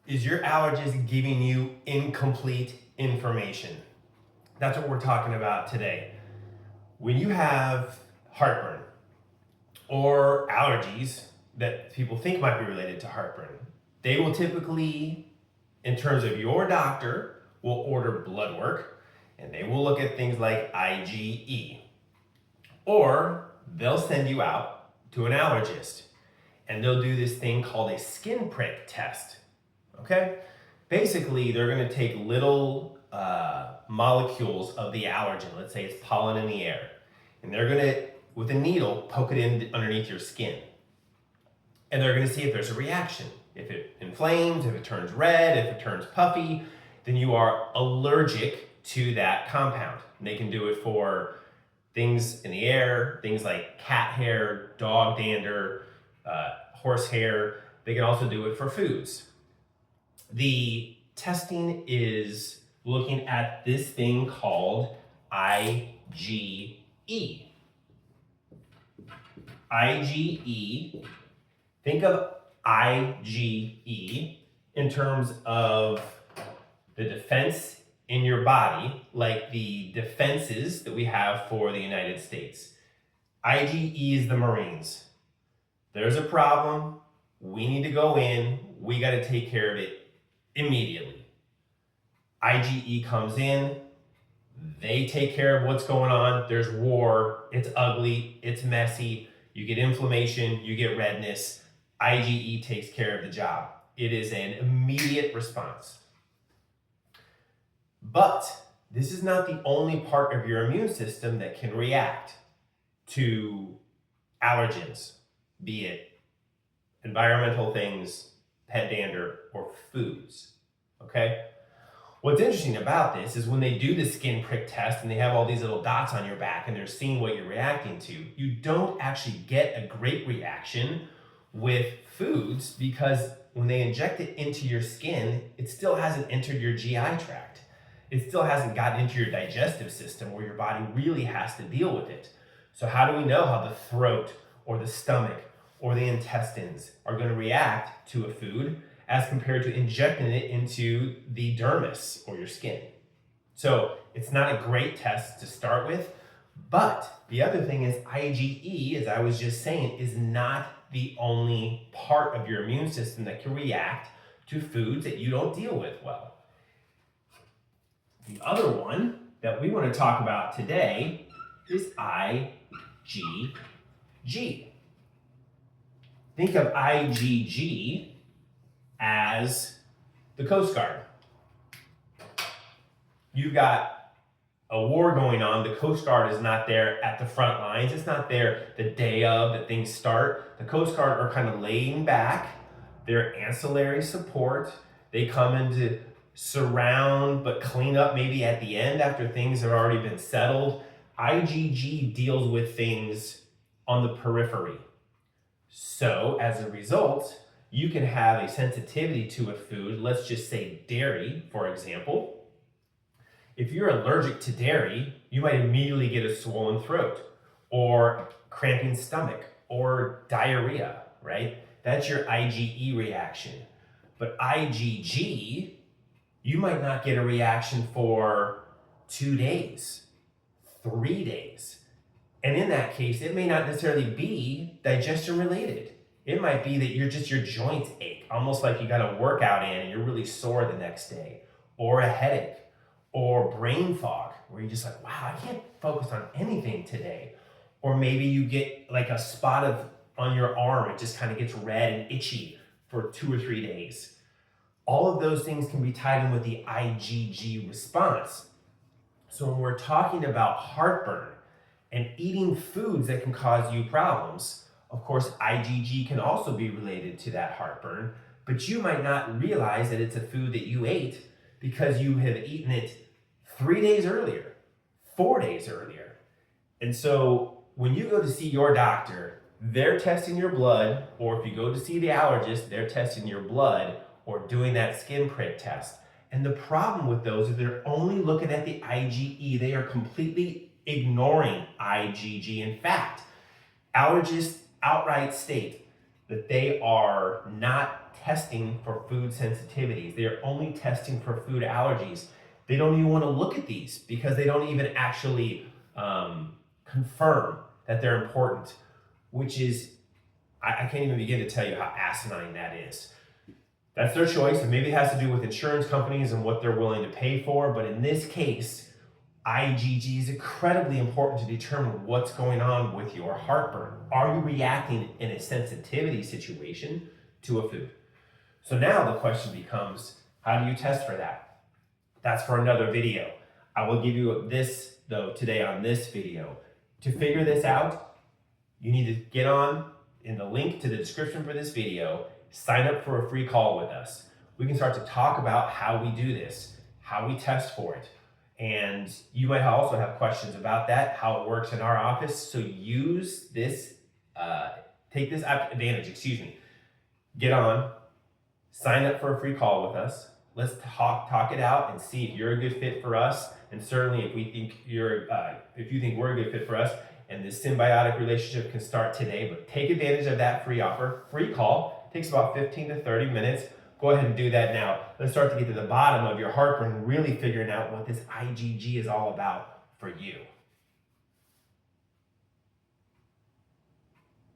Is your allergist giving you incomplete information? That's what we're talking about today. When you have heartburn or allergies that people think might be related to heartburn, they will typically, in terms of your doctor, will order blood work and they will look at things like IgE. Or they'll send you out to an allergist and they'll do this thing called a skin prick test. Okay? Basically, they're going to take little molecules of the allergen, let's say it's pollen in the air, and they're going to, with a needle, poke it in underneath your skin. And they're going to see if there's a reaction. If it inflames, if it turns red, if it turns puffy, then you are allergic to that compound. And they can do it for things in the air, things like cat hair, dog dander, horse hair. They can also do it for foods. The testing is looking at this thing called IgE. IgE, think of IgE in terms of the defense in your body, like the defenses that we have for the United States. IgE is the Marines. There's a problem, we need to go in, we got to take care of it immediately. IgE comes in, they take care of what's going on, there's war, it's ugly, it's messy, you get inflammation, you get redness, IgE takes care of the job. It is an immediate response. But this is not the only part of your immune system that can react to allergens, be it environmental things, pet dander, or foods, okay? What's interesting about this is when they do the skin prick test and they have all these little dots on your back and they're seeing what you're reacting to, you don't actually get a great reaction with foods because when they inject it into your skin, it still hasn't entered your GI tract. It still hasn't gotten into your digestive system where your body really has to deal with it. So how do we know how the throat or the stomach or the intestines are going to react to a food as compared to injecting it into the dermis or your skin? So it's not a great test to start with, but the other thing is IgE, as I was just saying, is not the only part of your immune system that can react to foods that you don't deal with well. The other one that we want to talk about today is IgG. Think of IgG as the Coast Guard. You've got a war going on. The Coast Guard is not there at the front lines. It's not there the day of that things start. The Coast Guard are kind of laying back. They're ancillary support. They come in to surround but clean up maybe at the end after things have already been settled. IgG deals with things on the periphery. So as a result, you can have a sensitivity to a food, let's just say dairy, for example. If you're allergic to dairy, you might immediately get a swollen throat or cramping stomach or diarrhea, right? That's your IgE reaction. But IgG, you might not get a reaction for 2 days, 3 days. And in that case, it may not necessarily be digestion related. It might be that your joints ache, almost like you got a workout in and you're really sore the next day, or a headache, or brain fog, where you're just like, wow, I can't focus on anything today. Or maybe you get like a spot on your arm, it just kind of gets red and itchy for 2 or 3 days. All of those things can be tied in with the IgG response. So when we're talking about heartburn and eating foods that can cause you problems, of course, IgG can also be related to that heartburn, but you might not realize that it's a food that you ate because you have eaten it 3 days earlier, 4 days earlier. And so when you go to see your doctor, they're testing your blood, or if you go to see the allergist, they're testing your blood or doing that skin prick test. And the problem with those is they're only looking at the IgE. They are completely ignoring IgG. In fact, allergists outright state that they are not testing for food sensitivities. They are only testing for food allergies. They don't even want to look at these because they don't even actually confirm that they're important, which is, I can't even begin to tell you how asinine that is. That's their choice, and maybe it has to do with insurance companies and what they're willing to pay for, but in this case, IgG is incredibly important to determine what's going on with your heartburn. Are you reacting in a sensitivity situation to a food? So now the question becomes, how do you test for that? That's for another video. I will give you this, though, today on this video. To figure this out, you need to get on in the link to the description for this video, sign up for a free call with us. We can start to talk about how we do this, how we test for it. And you might also have questions about that, how it works in our office. So use this, take this advantage, Get on, sign up for a free call with us. Let's talk it out and see if you're a good fit for us. And certainly if we think if you think we're a good fit for us, and this symbiotic relationship can start today. But take advantage of that free offer, free call. Takes about 15 to 30 minutes. Go ahead and do that now. Let's start to get to the bottom of your heartburn, really figuring out what this IgG is all about for you.